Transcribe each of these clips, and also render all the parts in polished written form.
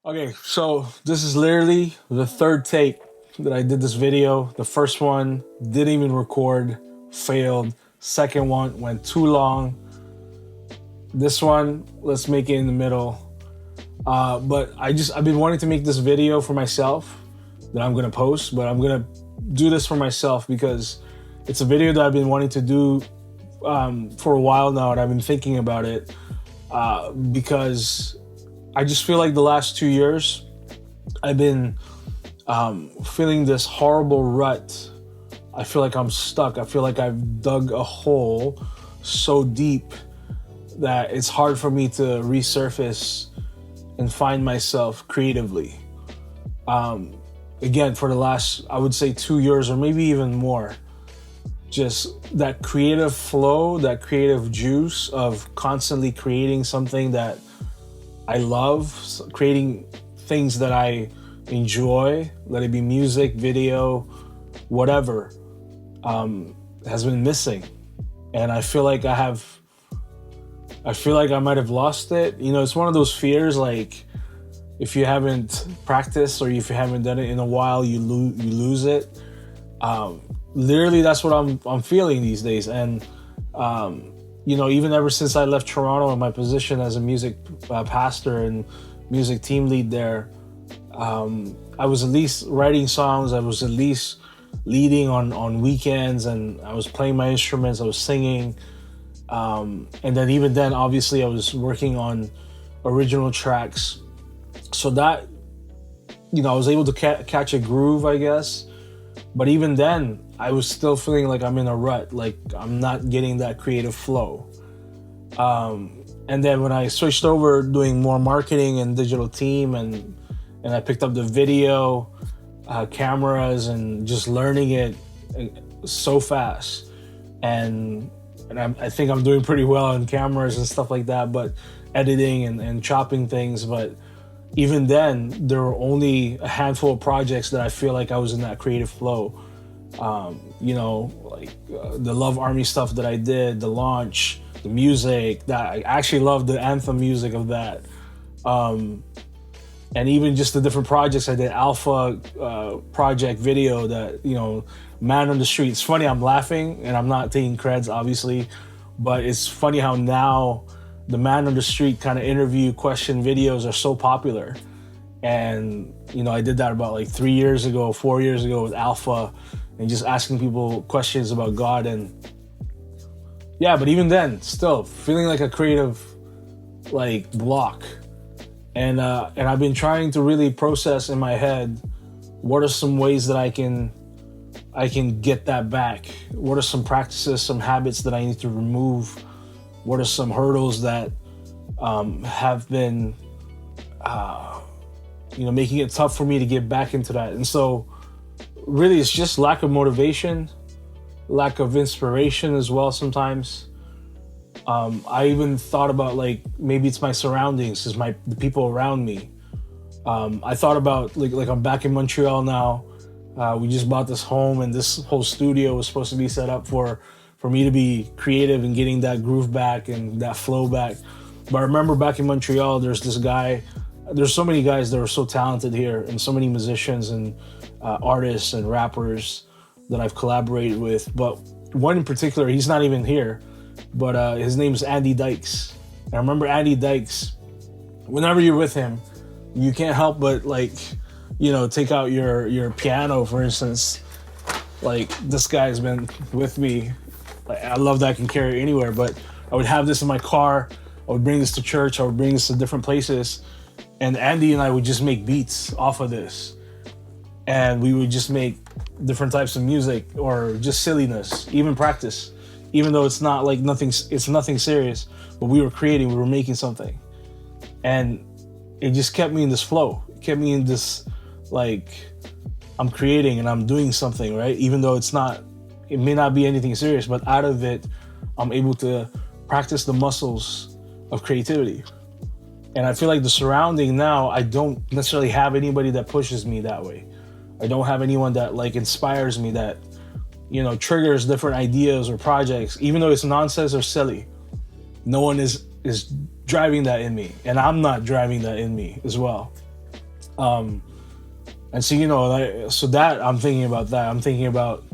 Okay, so this is literally the third take that I did this video. The first one didn't even record, failed. Second one went too long. This one, let's make it in the middle. But I've been wanting to make this video for myself that I'm gonna post, but I'm gonna do this for myself because it's a video that I've been wanting to do for a while now, and I've been thinking about it because I just feel like the last 2 years I've been feeling this horrible rut. I feel like I'm stuck. I feel like I've dug a hole so deep that it's hard for me to resurface and find myself creatively. Again, for the last, I would say 2 years or maybe even more, just that creative flow, that creative juice of constantly creating something that I love, creating things that I enjoy, let it be music, video, whatever, has been missing. And I feel like I might have lost it. You know, it's one of those fears, like if you haven't practiced or if you haven't done it in a while, you lose it. Literally, that's what I'm feeling these days. And you know, even ever since I left Toronto in my position as a music pastor and music team lead there, I was at least writing songs. I was at least leading on weekends, and I was playing my instruments. I was singing, and then even then, obviously, I was working on original tracks. So that, you know, I was able to catch a groove, I guess. But even then, I was still feeling like I'm in a rut, like I'm not getting that creative flow. And then when I switched over doing more marketing and digital team, and I picked up the video, cameras, and just learning it so fast. And I think I'm doing pretty well on cameras and stuff like that, but editing and chopping things. But even then, there were only a handful of projects that I feel like I was in that creative flow. You know, like the Love Army stuff that I did, the launch, the music, that I actually love the anthem music of that. And even just the different projects I did, Alpha project video, that, you know, Man on the Street. It's funny, I'm laughing and I'm not taking creds, obviously, but it's funny how now the Man on the Street kind of interview question videos are so popular. And, you know, I did that about like 4 years ago with Alpha, and just asking people questions about God. And yeah, but even then, still feeling like a creative like block. And I've been trying to really process in my head, what are some ways that I can get that back? What are some practices, some habits that I need to remove? What are some hurdles that have been you know, making it tough for me to get back into that? And so really, it's just lack of motivation, lack of inspiration as well sometimes. I even thought about, like, maybe it's my surroundings, it's the people around me. I thought about like I'm back in Montreal now. We just bought this home, and this whole studio was supposed to be set up for me to be creative and getting that groove back and that flow back. But I remember back in Montreal, there's so many guys that are so talented here, and so many musicians and artists and rappers that I've collaborated with. But one in particular, he's not even here, but his name is Andy Dykes. And I remember Andy Dykes, whenever you're with him, you can't help but, like, you know, take out your piano, for instance. Like, this guy's been with me. Like, I love that I can carry it anywhere, but I would have this in my car. I would bring this to church. I would bring this to different places. And Andy and I would just make beats off of this. And we would just make different types of music, or just silliness, even practice, even though it's not like it's nothing serious, but we were making something. And it just kept me in this flow. It kept me in this, like, I'm creating and I'm doing something, right? Even though it may not be anything serious, but out of it, I'm able to practice the muscles of creativity. And I feel like the surrounding now, I don't necessarily have anybody that pushes me that way. I don't have anyone that, like, inspires me, that, you know, triggers different ideas or projects, even though it's nonsense or silly. No one is driving that in me, and I'm not driving that in me as well. And so, so that I'm thinking about that. I'm thinking about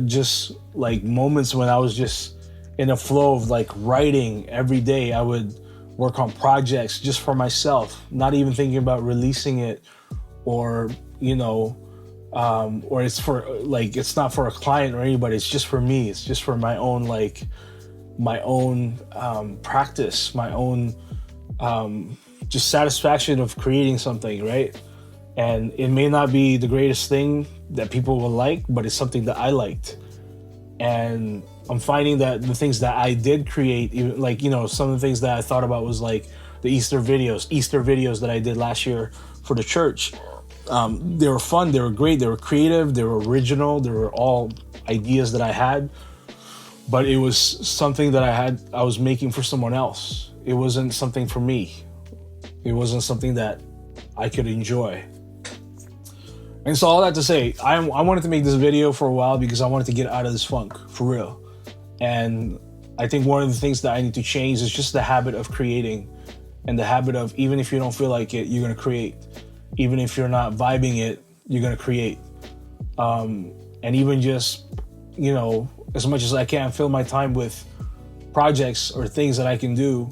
just like moments when I was just in a flow of like writing every day. I would work on projects just for myself, not even thinking about releasing it, or or it's for like, it's not for a client or anybody. It's just for me. It's just for my own practice, my own just satisfaction of creating something, right? And it may not be the greatest thing that people will like, but it's something that I liked. And I'm finding that the things that I did create, even like, some of the things that I thought about was like the Easter videos that I did last year for the church. They were fun, they were great, they were creative, they were original, they were all ideas that I had, but it was something that I was making for someone else. It wasn't something for me. It wasn't something that I could enjoy. And so all that to say, I wanted to make this video for a while because I wanted to get out of this funk, for real. And I think one of the things that I need to change is just the habit of creating, and the habit of, even if you don't feel like it, you're going to create. Even if you're not vibing it, you're going to create. And even just, as much as I can, fill my time with projects or things that I can do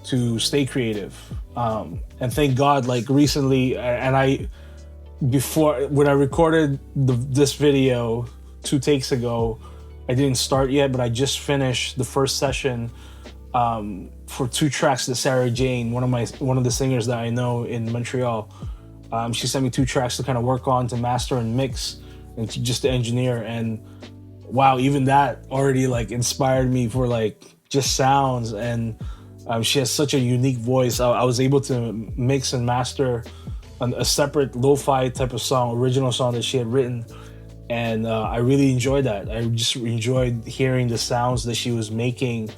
to stay creative. And thank God, like recently, when I recorded this video 2 takes ago, I didn't start yet, but I just finished the first session for 2 tracks that Sarah Jane, one of the singers that I know in Montreal, she sent me 2 tracks to kind of work on, to master and mix, and just to engineer. And wow, even that already like inspired me for like just sounds. And she has such a unique voice. I was able to mix and master a separate lo-fi type of song, original song that she had written. And I really enjoyed that. I just enjoyed hearing the sounds that she was making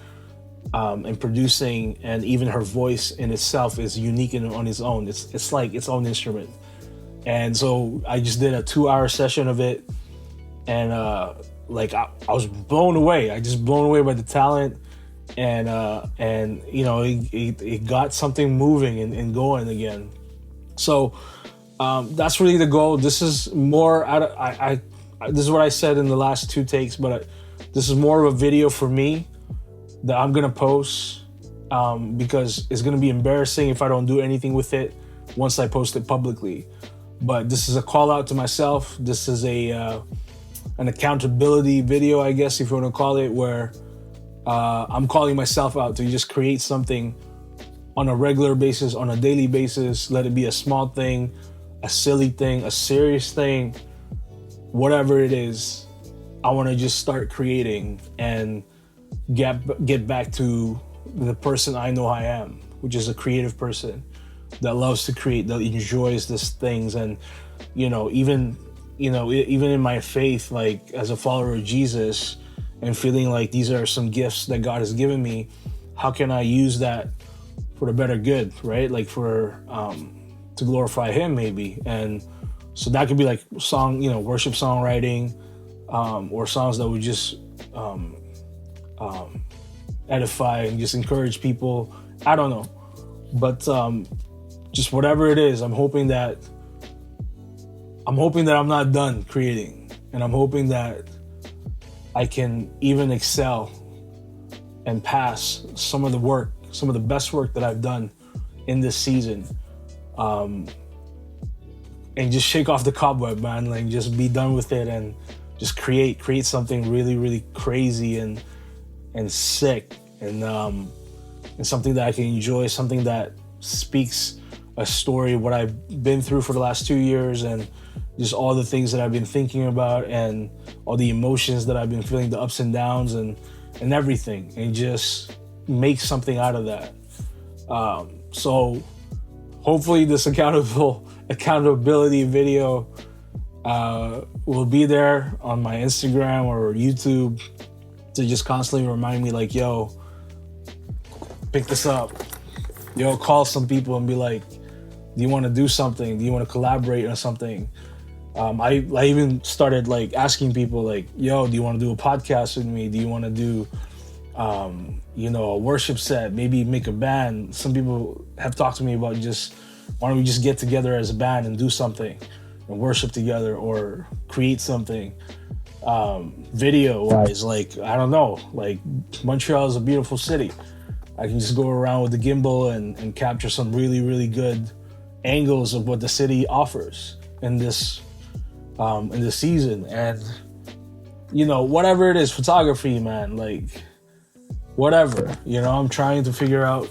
and producing, and even her voice in itself is unique on its own. It's like its own instrument. And so I just did a 2-hour session of it, and I was blown away. I just blown away by the talent, and it got something moving and going again. So that's really the goal. This is more this is what I said in the last 2 takes, but this is more of a video for me that I'm gonna post because it's gonna be embarrassing if I don't do anything with it once I post it publicly. But this is a call out to myself. This is an accountability video, I guess, if you want to call it, where I'm calling myself out to just create something on a regular basis, on a daily basis. Let it be a small thing, a silly thing, a serious thing, whatever it is. I want to just start creating and get back to the person I know I am, which is a creative person that loves to create, that enjoys these things. And even in my faith, like as a follower of Jesus, and feeling like these are some gifts that God has given me, how can I use that for the better good, right? Like for to glorify Him, maybe. And so that could be like worship songwriting, or songs that would just edify and just encourage people. I don't know, but just whatever it is, I'm hoping that I'm not done creating, and I'm hoping that I can even excel and pass some of the best work that I've done in this season, and just shake off the cobweb, man. Like just be done with it and just create something really, really crazy and sick, and something that I can enjoy, something that speaks a story of what I've been through for the last 2 years, and just all the things that I've been thinking about, and all the emotions that I've been feeling, the ups and downs, and everything, and just make something out of that. So hopefully this accountability video will be there on my Instagram or YouTube to just constantly remind me, like, yo, pick this up. Yo, call some people and be like, do you want to do something? Do you want to collaborate on something? I even started like asking people, like, yo, do you want to do a podcast with me? Do you want to do a worship set, maybe make a band? Some people have talked to me about just why don't we just get together as a band and do something and worship together or create something video wise. Like, I don't know, like Montreal is a beautiful city. I can just go around with the gimbal and capture some really, really good angles of what the city offers in this season. And you know, whatever it is, photography, man, like whatever, you know, I'm trying to figure out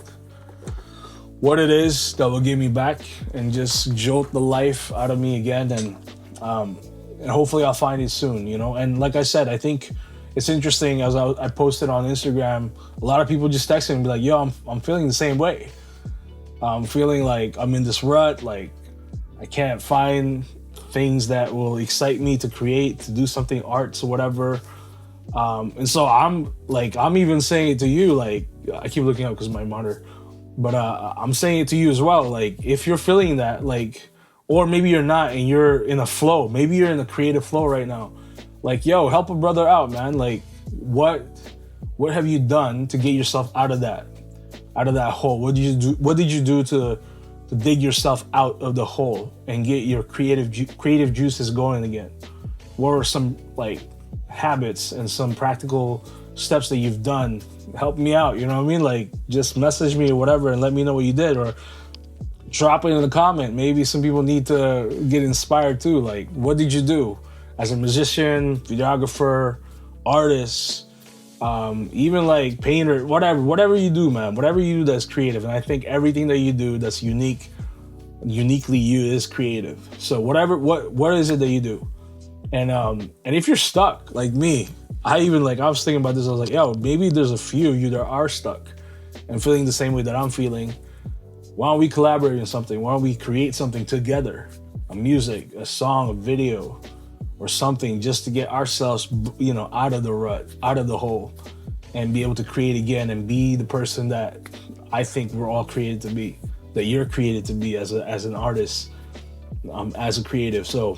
what it is that will give me back and just jolt the life out of me again. And hopefully I'll find it soon, you know. And like I said, I think it's interesting, as I posted on Instagram, a lot of people just texting me and be like, yo, I'm feeling the same way. I'm feeling like I'm in this rut, like I can't find things that will excite me to create, to do something, arts or whatever. And so I'm even saying it to you, like, I keep looking up because of my monitor, but I'm saying it to you as well. Like, if you're feeling that, like, or maybe you're not and you're in a flow, maybe you're in a creative flow right now, like, yo, help a brother out, man. Like, what have you done to get yourself out of that hole? What did you do to dig yourself out of the hole and get your creative juices going again? What are some like habits and some practical steps that you've done? Help me out, you know what I mean? Like, just message me or whatever and let me know what you did, or drop it in the comment. Maybe some people need to get inspired too. Like, what did you do as a musician, videographer, artist, even like painter, whatever you do, man, whatever you do that's creative. And I think everything that you do that's uniquely you is creative. So what is it that you do? And if you're stuck like me, I was thinking about this. I was like, yo, maybe there's a few of you that are stuck and feeling the same way that I'm feeling. Why don't we collaborate on something? Why don't we create something together? A music, a song, a video, or something, just to get ourselves, you know, out of the rut, out of the hole, and be able to create again and be the person that I think we're all created to be, that you're created to be as an artist, as a creative. So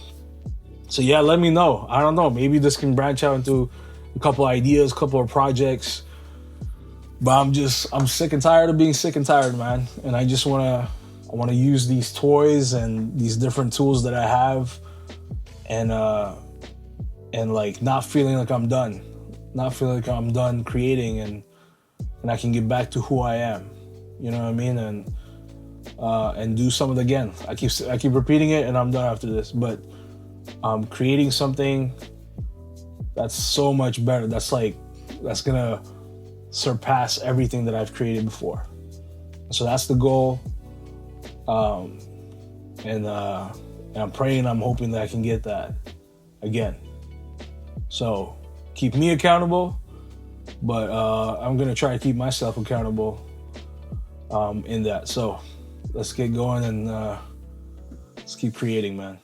yeah, let me know. I don't know. Maybe this can branch out into a couple ideas, a couple of projects. But I'm sick and tired of being sick and tired, man. And I just want to use these toys and these different tools that I have, and like not feeling like I'm done creating, and I can get back to who I am, you know what I mean? And do some of it again. I keep repeating it, and I'm done after this. But creating something that's so much better. That's gonna surpass everything that I've created before. So that's the goal. And I'm praying, I'm hoping that I can get that again. So keep me accountable, but I'm gonna try to keep myself accountable in that. So let's get going and let's keep creating, man.